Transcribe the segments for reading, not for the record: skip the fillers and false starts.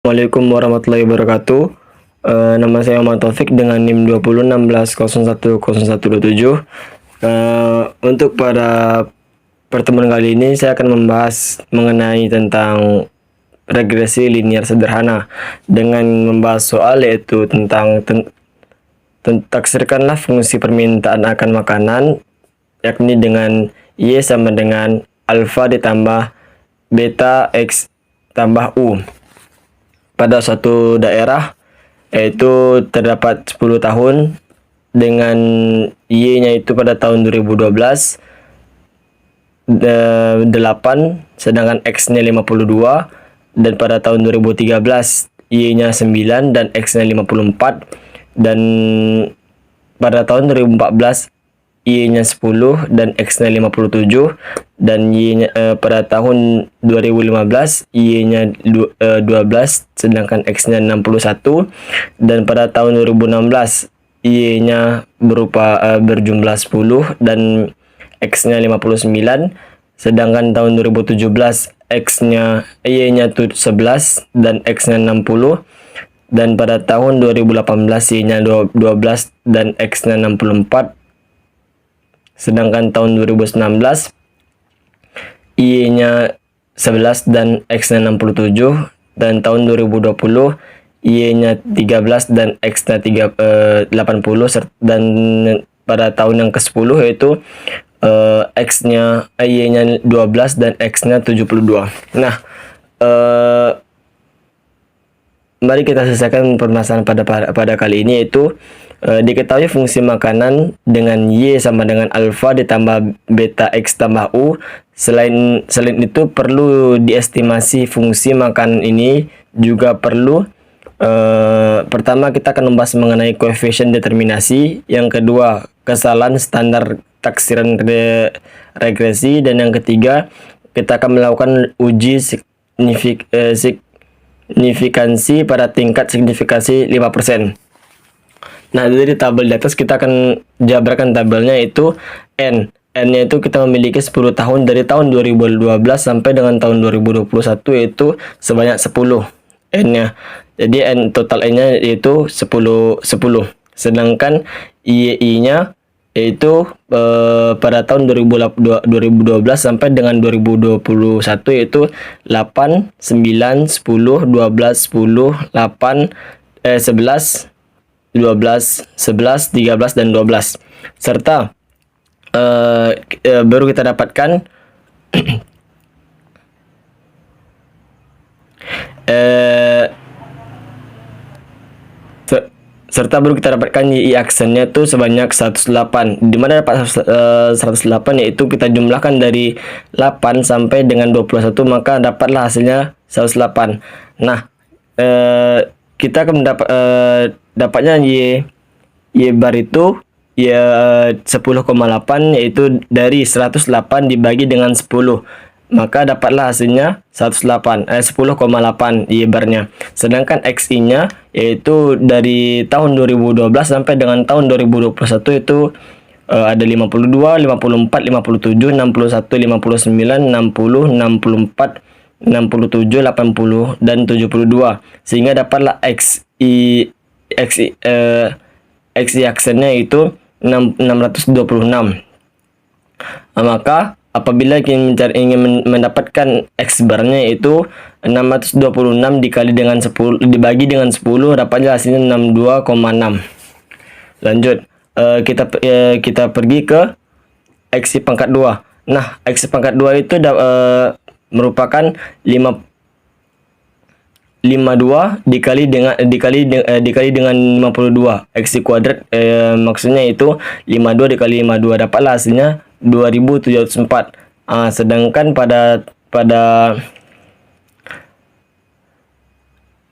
Assalamualaikum warahmatullahi wabarakatuh. Nama saya Muhammad Taufik dengan NIM 2016010127. Untuk pada pertemuan kali ini saya akan membahas mengenai tentang regresi linear sederhana dengan membahas soal yaitu tentang taksirkanlah fungsi permintaan akan makanan yakni dengan Y sama dengan alfa ditambah beta X tambah U. Pada suatu daerah yaitu terdapat 10 tahun dengan Y-nya itu pada tahun 2012 8, sedangkan X-nya 52, dan pada tahun 2013 Y-nya 9 dan X-nya 54, dan pada tahun 2014 Y-nya 10 dan X-nya 57, dan Y-nya pada tahun 2015 Y-nya 12 sedangkan X-nya 61, dan pada tahun 2016 Y-nya berjumlah 10 dan X-nya 59, sedangkan tahun 2017 X-nya Y-nya 11 dan X-nya 60, dan pada tahun 2018 Y-nya 12 dan X-nya 64, sedangkan tahun 2019 Y-nya 11 dan X-nya 67, dan tahun 2020 Y-nya 13 dan X-nya 80, dan pada tahun yang ke-10 yaitu X-nya Y-nya 12 dan X-nya 72. Nah, mari kita selesaikan permasalahan pada kali ini, yaitu diketahui fungsi makanan dengan Y sama dengan alfa ditambah beta X tambah U. Selain itu perlu diestimasi fungsi makanan ini juga perlu. Pertama kita akan membahas mengenai koefisien determinasi, yang kedua kesalahan standar taksiran regresi, dan yang ketiga kita akan melakukan uji signifikansi pada tingkat signifikansi 5%. Nah, dari tabel di atas kita akan jabarkan tabelnya, itu N-nya itu kita memiliki 10 tahun dari tahun 2012 sampai dengan tahun 2021 yaitu sebanyak 10 N-nya. Jadi total N-nya yaitu 10. Sedangkan I-nya yaitu pada tahun 2012 sampai dengan 2021 yaitu 8, 9, 10, 12, 10, 8, 11, 12, 11, 13, dan 12. Serta baru kita dapatkan Y aksennya itu sebanyak 108. Di mana dapat 108 yaitu kita jumlahkan dari 8 sampai dengan 21, maka dapatlah hasilnya 108. Nah, kita akan dapatnya Y bar itu ya 10,8 yaitu dari 108 dibagi dengan 10, maka dapatlah hasilnya 10,8 Y barnya. Sedangkan XI-nya yaitu dari tahun 2012 sampai dengan tahun 2021 itu ada 52, 54, 57, 61, 59, 60, 64, 67, 80, dan 72, sehingga dapatlah XI aksennya itu 626. Maka apabila ingin mendapatkan X barnya itu 626 dikali dengan 10 dibagi dengan 10, dapatnya hasilnya 62,6. Lanjut, kita pergi ke X pangkat 2. Nah, X pangkat 2 itu merupakan 52 dikali dengan 52 X kuadrat, maksudnya itu 52 dikali 52, dapatlah hasilnya 2704. Sedangkan pada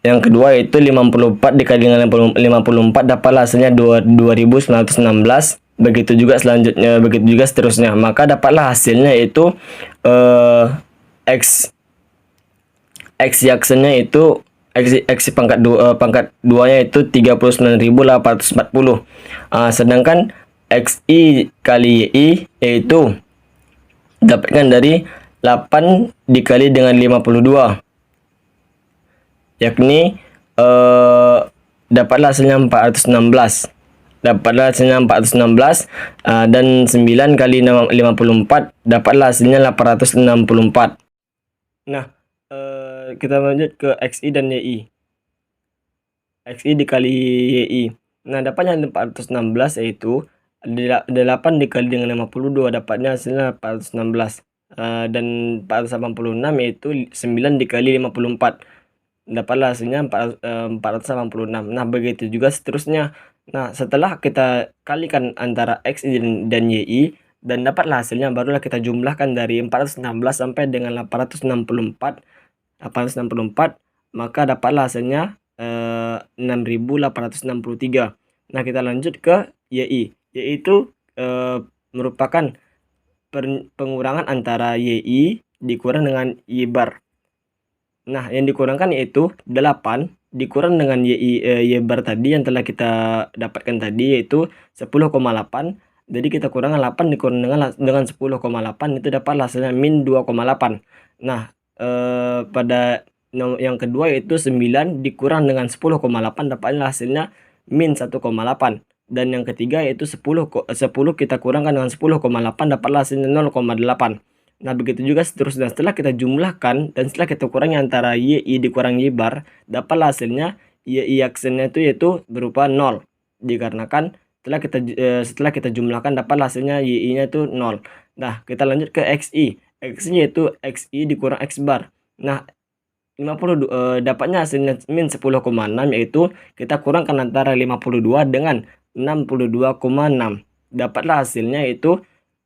yang kedua yaitu 54 dikali dengan 54, dapatlah hasilnya 2916. Begitu juga selanjutnya, begitu juga seterusnya, maka dapatlah hasilnya itu X aksennya itu X pangkat 2-nya itu 39.840. Sedangkan XI kali Y yaitu dapatkan dari 8 dikali dengan 52 yakni dapatlah hasilnya 416. Dapatlah hasilnya 416 dan 9 kali 54 dapatlah hasilnya 864. Nah, kita lanjut ke XI dan YI. XI dikali YI. Nah, dapatnya 416 yaitu 8 dikali dengan 52 dapatnya hasilnya 416. Dan 486 yaitu 9 dikali 54 dapatlah hasilnya 486. Nah, begitu juga seterusnya. Nah, setelah kita kalikan antara X dan YI dan dapatlah hasilnya, barulah kita jumlahkan dari 416 sampai dengan 864, maka dapatlah hasilnya 6863. Nah, kita lanjut ke YI, yaitu merupakan pengurangan antara YI dikurang dengan Y bar. Nah, yang dikurangkan yaitu 8 dikurang dengan Y bar tadi yang telah kita dapatkan tadi, yaitu 10,8. Jadi kita kurangkan 8 dikurang dengan 10,8, itu dapatlah hasilnya min 2,8. Nah, pada yang kedua yaitu 9 dikurang dengan 10,8 dapatlah hasilnya min 1,8. Dan yang ketiga yaitu 10 kita kurangkan dengan 10,8 dapatlah hasilnya 0,8. Nah, begitu juga seterusnya. Setelah kita jumlahkan dan setelah kita kurangi antara YI dikurang Y bar, dapatlah hasilnya YI aksennya itu berupa 0. Dikarenakan setelah kita jumlahkan dapatlah hasilnya YI-nya itu 0. Nah, kita lanjut ke XI. XI yaitu XI dikurang X bar. Nah, 52 dapatnya hasilnya min 10,6, yaitu kita kurangkan antara 52 dengan 62,6. Dapatlah hasilnya yaitu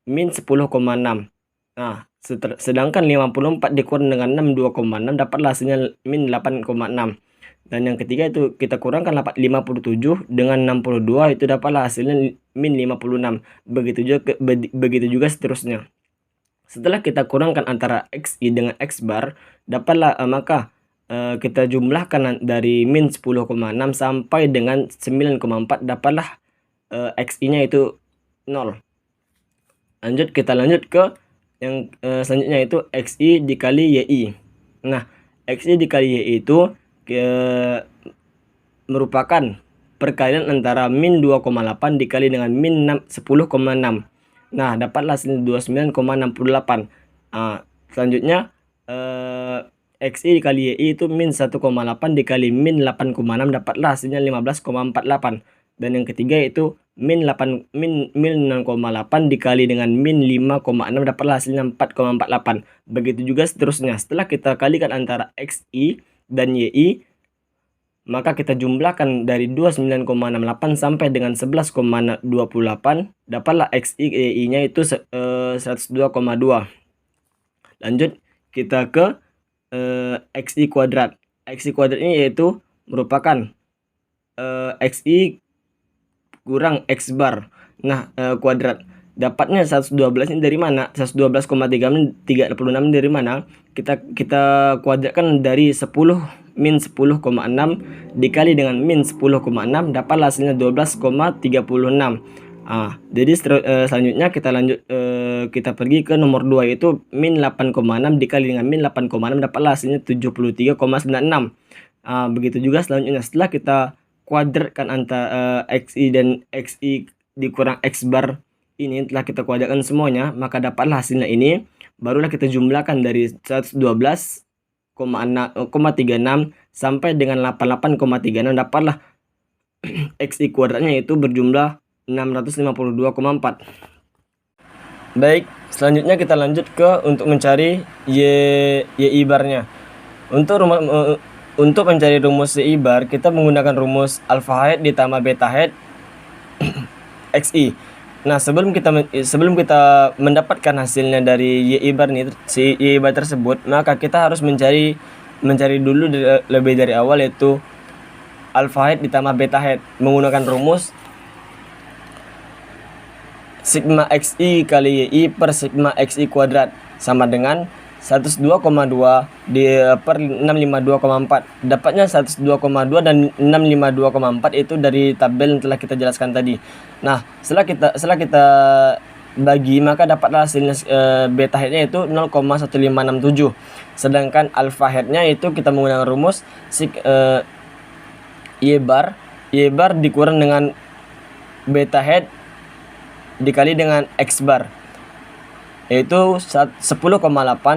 min 10,6. Nah, sedangkan 54 dikurang dengan 62,6 dapatlah hasilnya min 8,6. Dan yang ketiga itu kita kurangkan 57 dengan 62, itu dapatlah hasilnya min 56. Begitu juga seterusnya. Setelah kita kurangkan antara XI dengan X bar, dapatlah maka kita jumlahkan dari min 10,6 sampai dengan 9,4 dapatlah XI-nya itu 0. Kita lanjut ke yang selanjutnya itu XI dikali YI. Nah, XI dikali YI itu merupakan perkalian antara min 2,8 dikali dengan min 10,6. Nah, dapatlah hasilnya 29,68. Selanjutnya XI dikali YI itu min 1,8 dikali min 8,6 dapatlah hasilnya 15,48. Dan yang ketiga itu min 0,8 dikali dengan min 5,6 dapatlah hasilnya 4,48. Begitu juga seterusnya. Setelah kita kalikan antara XI dan YI, maka kita jumlahkan dari 29,68 sampai dengan 11,28 dapatlah XI YI-nya itu 102,2. Lanjut kita ke XI kuadrat. XI kuadrat ini yaitu merupakan XI kurang X bar. Nah, kuadrat. Dapatnya 112 ini dari mana? 112,36 dari mana? Kita kuadratkan dari 10 min 10,6 dikali dengan min 10,6 dapatlah hasilnya 12,36. Jadi selanjutnya kita pergi ke nomor 2 yaitu min 8,6 dikali dengan min 8,6 dapatlah hasilnya 73,96. Begitu juga selanjutnya setelah kita kuadratkan antara XI dan XI dikurang X bar ini, telah kita kuadratkan semuanya, maka dapatlah hasilnya ini. Barulah kita jumlahkan dari 112,36 sampai dengan 88,36 dapatlah XI kuadratnya itu berjumlah 652,4. Baik, selanjutnya kita lanjut ke untuk mencari YI barnya. Untuk mencari rumus YI bar, kita menggunakan rumus alpha head ditambah beta head XI. Nah, sebelum kita mendapatkan hasilnya dari YI bar YI bar tersebut, maka kita harus mencari dulu lebih dari awal, yaitu alpha head ditambah beta head menggunakan rumus sigma XI kali YI per sigma XI kuadrat sama dengan 102,2 per 652,4. Dapatnya 102,2 dan 652,4 itu dari tabel yang telah kita jelaskan tadi. Nah, setelah kita bagi, maka dapatlah hasilnya beta headnya itu 0,1567. Sedangkan alpha headnya itu kita menggunakan rumus Y bar dikurang dengan beta head dikali dengan X bar, yaitu 10,8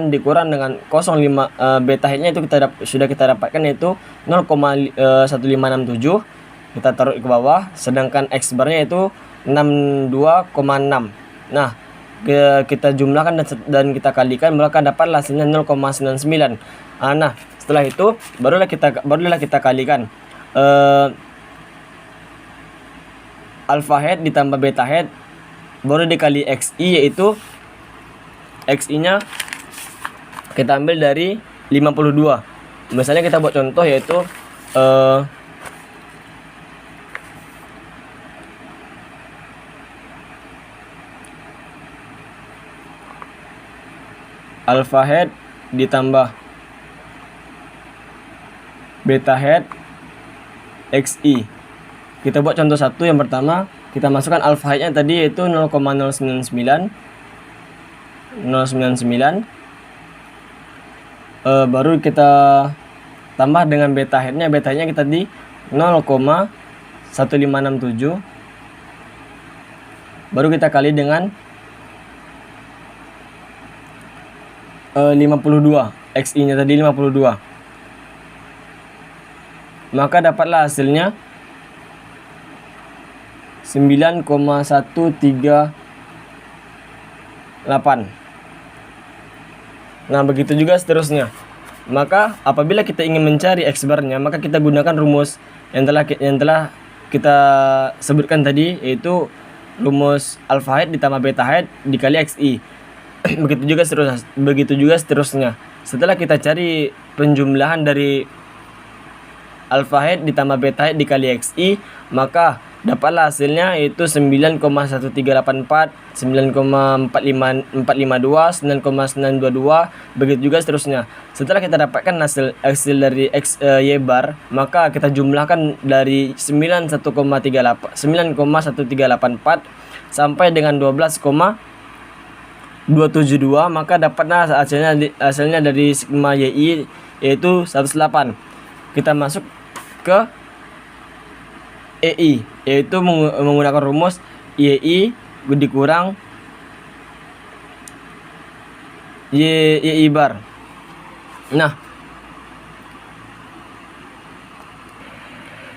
dikurang dengan 0,5 beta headnya itu sudah kita dapatkan yaitu 0,1567, kita taruh ke bawah. Sedangkan X barnya itu 62,6. Nah, kita jumlahkan dan kita kalikan, maka dapat hasilnya 0,99. Nah, setelah itu barulah kita kalikan alpha head ditambah beta head baru dikali XI, yaitu XI nya kita ambil dari 52. Misalnya kita buat contoh, yaitu alpha head ditambah beta head XI. Kita buat contoh satu. Yang pertama, kita masukkan alpha headnya tadi yaitu 0,099. Baru kita tambah dengan beta headnya kita di 0,1567. Baru kita kali dengan 52. XI nya tadi 52. Maka dapatlah hasilnya 9,138. Nah, begitu juga seterusnya. Maka apabila kita ingin mencari X barnya, maka kita gunakan rumus yang telah kita sebutkan tadi, yaitu rumus alpha head ditambah beta head dikali XI. Begitu juga seterusnya. Setelah kita cari penjumlahan dari alpha head ditambah beta head dikali XI, maka dapatlah hasilnya yaitu 9,1384, 9,452, 9,922, begitu juga seterusnya. Setelah kita dapatkan hasil dari Y bar, maka kita jumlahkan dari 9,1384 sampai dengan 12,272, maka dapatlah hasilnya dari sigma YI yaitu 108. Kita masuk ke EI, yaitu menggunakan rumus YI dikurang YI bar. Nah,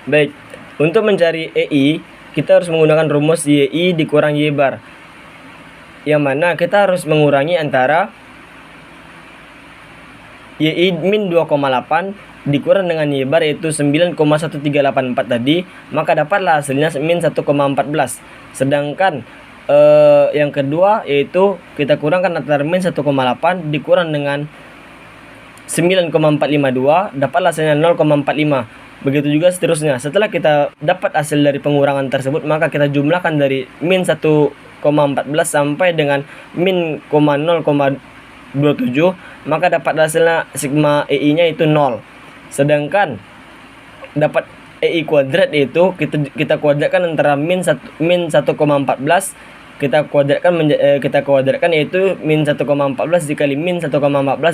baik, untuk mencari EI kita harus menggunakan rumus YI dikurang Y bar, yang mana kita harus mengurangi antara YI min 2,8 dikurang dengan Y bar yaitu 9,1384 tadi, maka dapatlah hasilnya min 1,14. Sedangkan yang kedua yaitu kita kurangkan antara min 1,8 dikurang dengan 9,452, dapatlah hasilnya 0,45. Begitu juga seterusnya. Setelah kita dapat hasil dari pengurangan tersebut, maka kita jumlahkan dari min 1,14 sampai dengan min 0,27, maka dapat hasilnya sigma EI nya itu 0. Sedangkan dapat EI kuadrat itu kita kuadratkan antara min 1,14 kita kuadratkan yaitu min 1,14 dikali min 1,14,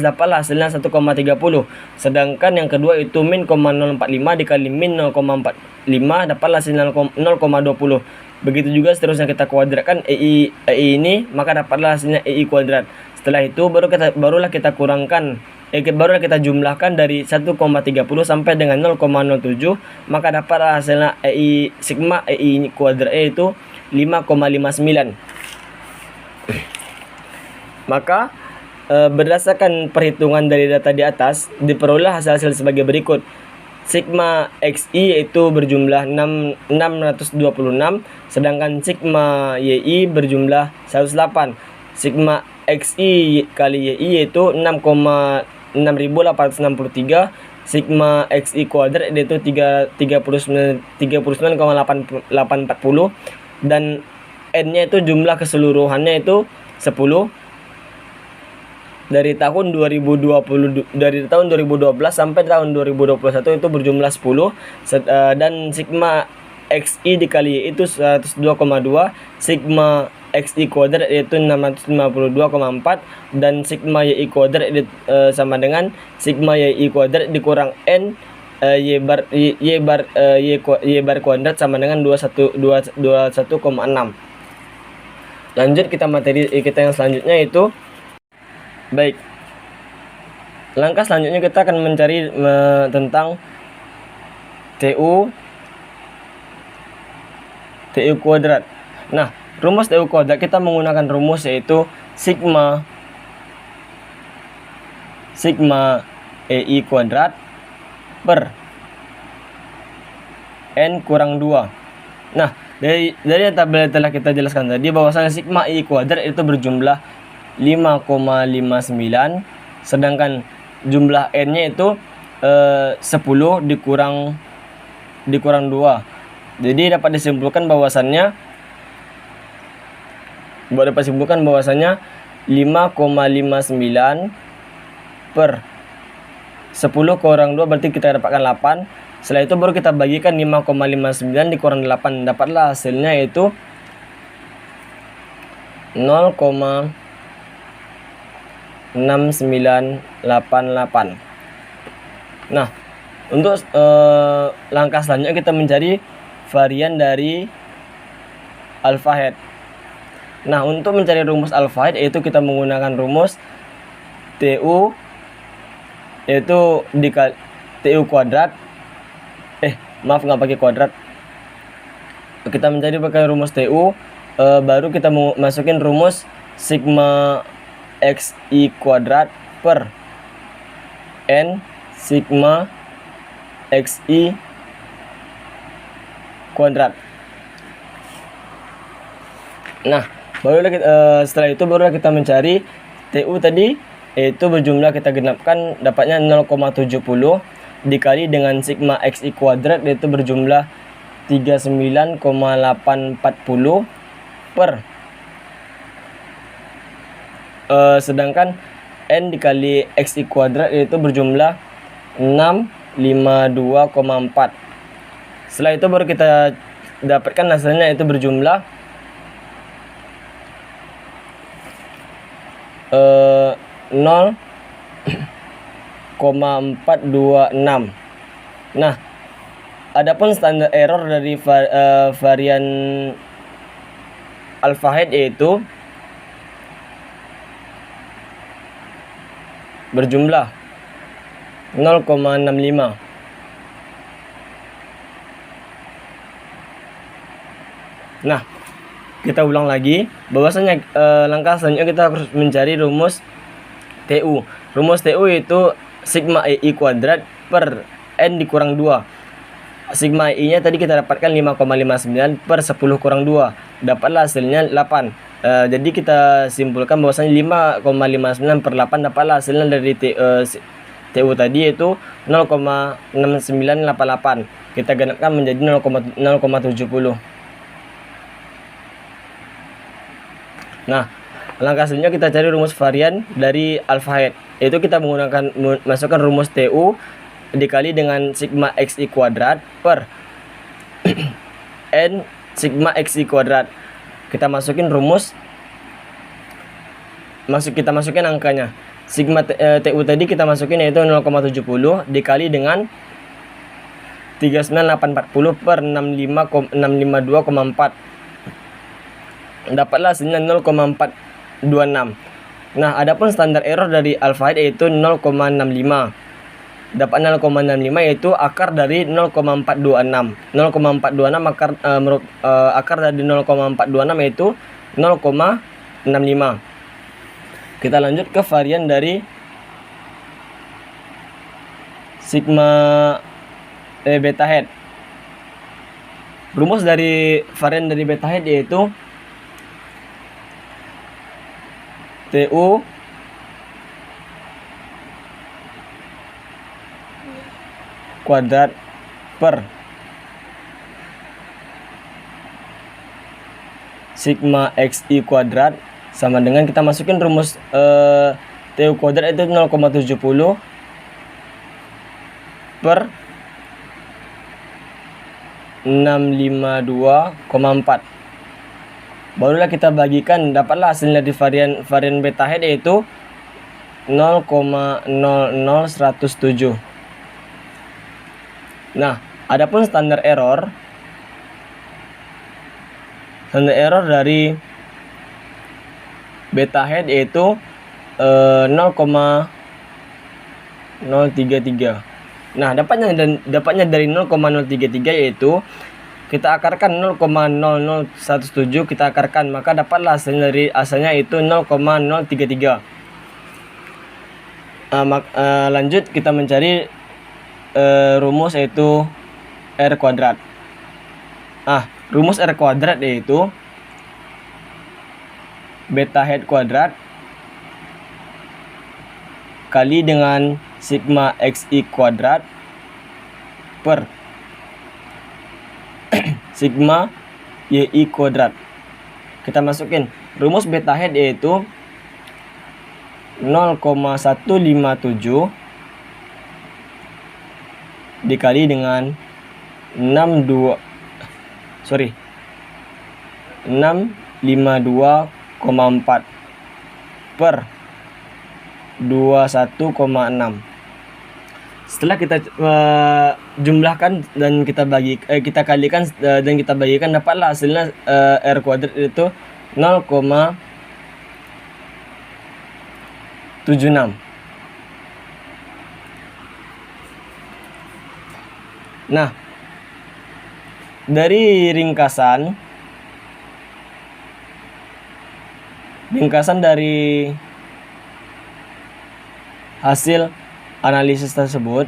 dapatlah hasilnya 1,30. Sedangkan yang kedua itu min 0,045 dikali min 0,45, dapatlah hasilnya 0,20. Begitu juga seterusnya kita kuadratkan EI ini, maka dapatlah hasilnya EI kuadrat. Setelah itu barulah kita jumlahkan dari 1,30 sampai dengan 0,07, maka dapatlah hasilnya sigma EI kuadrat yaitu 5,59. Maka berdasarkan perhitungan dari data di atas, diperoleh hasil sebagai berikut. Sigma XI yaitu berjumlah 626, sedangkan sigma YI berjumlah 108. Sigma XI kali YI yaitu 6,6863, sigma XI kuadrat yaitu 39,840, dan N-nya itu jumlah keseluruhannya itu 10 dari tahun 2012 sampai tahun 2021 itu berjumlah 10, dan sigma XI dikali Y itu 102,2, sigma XI kuadrat yaitu 652,4 dan sigma YI kuadrat sama dengan sigma YI kuadrat dikurang N Y bar kuadrat sama dengan 21,6. Lanjut kita materi kita yang selanjutnya itu baik. Langkah selanjutnya kita akan mencari tentang TU kuadrat. Nah, rumus TU kuadrat kita menggunakan rumus yaitu sigma EI kuadrat per N kurang 2. Nah, dari tabel yang telah kita jelaskan tadi bahwasanya sigma EI kuadrat itu berjumlah 5,59, sedangkan jumlah N-nya itu 10 dikurang 2. Jadi dapat disimpulkan bahwasannya 5,59 per 10 kurang 2 berarti kita dapatkan 8. Setelah itu baru kita bagikan 5,59 dikurang 8, dapatlah hasilnya yaitu 0,6988. Nah, untuk langkah selanjutnya kita mencari varian dari alpha head. Nah, untuk mencari rumus alpha head yaitu kita menggunakan rumus TU yaitu TU kuadrat. Maaf, nggak pakai kuadrat. Kita mencari pakai rumus TU, baru kita mau masukin rumus sigma XI kuadrat per N sigma XI kuadrat. Nah, setelah itu baru kita mencari TU tadi, yaitu berjumlah kita genapkan dapatnya 0,70 dikali dengan sigma XI kuadrat yaitu berjumlah 39,840 per sedangkan N dikali XI kuadrat yaitu berjumlah 652,4. Setelah itu baru kita dapatkan hasilnya yaitu berjumlah 0,426. Nah, adapun standar error dari varian alpha head yaitu berjumlah 0,65. Nah, kita ulang lagi bahwasanya langkah selanjutnya kita harus mencari rumus TU. Rumus TU itu sigma EI kuadrat per N dikurang 2. Sigma EI nya tadi kita dapatkan 5,59 per 10 kurang 2, dapatlah hasilnya 8. Jadi kita simpulkan bahwasanya 5,59 per 8 dapatlah hasilnya dari TU tadi yaitu 0,6988. Kita genapkan menjadi 0,70. Nah, langkah selanjutnya kita cari rumus varian dari alpha head, yaitu kita masukkan rumus TU dikali dengan sigma XI kuadrat per N sigma XI kuadrat. Kita masukin rumus, kita masukin angkanya. Sigma TU tadi kita masukin yaitu 0,70 dikali dengan 39840 per 652,4. Dapatlah hasilnya 0,426. Nah, adapun standar error dari alpha head yaitu 0,65. Dapat 0,65 yaitu akar dari 0,426. 0,426 akar dari 0,426 yaitu 0,65. Kita lanjut ke varian dari sigma beta head. Rumus dari varian dari beta head yaitu TU kuadrat per sigma XI kuadrat sama dengan kita masukin rumus TU kuadrat itu 0,70 per 652,4. Barulah kita bagikan, dapatlah hasilnya di varian beta head yaitu 0,00107. Nah, adapun standar error dari beta head yaitu 0,033. Nah, dapatnya dari 0,033 yaitu kita akarkan 0,0017, kita akarkan, maka dapatlah hasilnya itu 0,033. Lanjut kita mencari rumus yaitu R kuadrat. Rumus R kuadrat yaitu beta head kuadrat kali dengan sigma xi kuadrat per sigma yi kuadrat. Kita masukin rumus beta head yaitu 0,157 dikali dengan 652,4 per 21,6. Setelah kita jumlahkan dan kita kalikan dan kita bagikan, dapatlah hasilnya R kuadrat itu 0,76. Nah, dari ringkasan dari hasil analisis tersebut,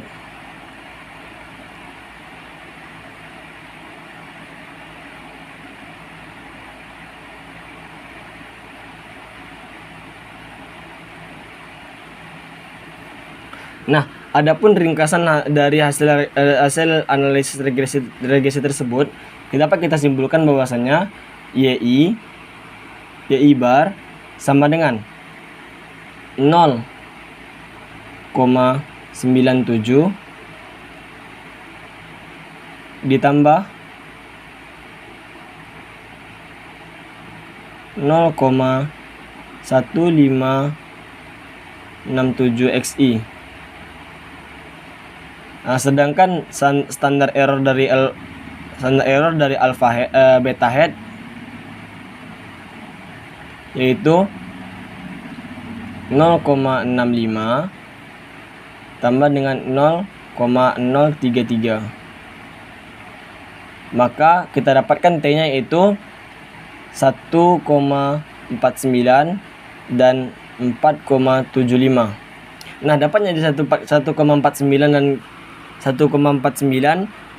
nah, adapun ringkasan dari hasil analisis regresi tersebut, dapat kita simpulkan bahwasanya YI bar sama dengan 0,97 ditambah 0,1567 xi. Nah, sedangkan standar error dari beta head yaitu 0,65 tambah dengan 0,033. Maka kita dapatkan T-nya yaitu 1,49 dan 4,75. Nah, dapatnya di 1,49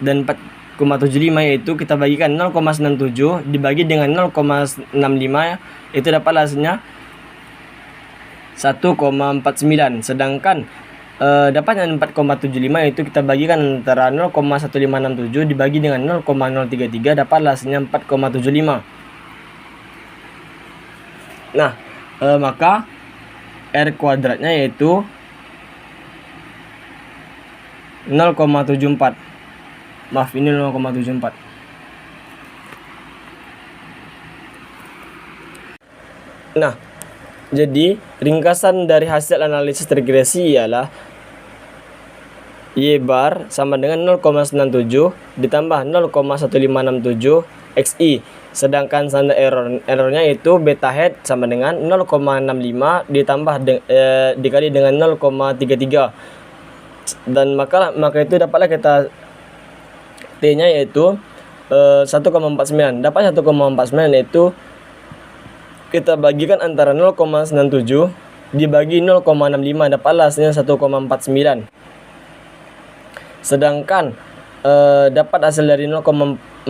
dan 4,75 yaitu kita bagikan 0,97 dibagi dengan 0,65, itu dapat hasilnya 1,49. Sedangkan dapatnya 4,75 yaitu kita bagikan antara 0,1567 dibagi dengan 0,033, dapat hasilnya 4,75. Nah, maka R kuadratnya yaitu 0,74. Maaf, ini 0,74. Nah, jadi ringkasan dari hasil analisis regresi ialah Y bar sama dengan 0,97 ditambah 0,1567 xi. Sedangkan standar errornya itu beta head sama dengan 0,65 ditambah dikali dengan 0,33. Dan maka itu dapatlah kita T-nya yaitu 1,49. Dapat 1,49 yaitu kita bagikan antara 0,97 dibagi 0,65, dapatlah hasilnya 1,49. Sedangkan dapat hasil dari 4,75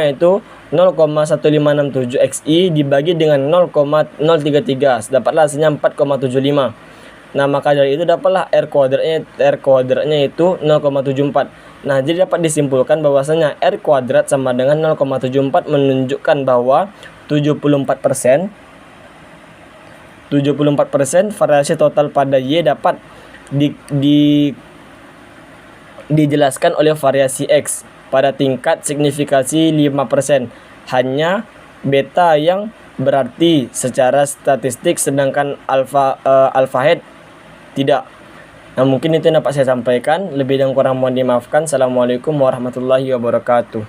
yaitu 0,1567 xi dibagi dengan 0,033, dapatlah hasilnya 4,75. Nah, maka dari itu dapatlah R kuadratnya itu 0,74. Nah, jadi dapat disimpulkan bahwasanya R kuadrat sama dengan 0,74 menunjukkan bahwa 74% variasi total pada Y dapat dijelaskan oleh variasi X pada tingkat signifikasi 5%. Hanya beta yang berarti secara statistik, sedangkan alfa head tidak. Nah, mungkin itu yang dapat saya sampaikan. Lebih dan kurang mohon dimaafkan. Assalamualaikum warahmatullahi wabarakatuh.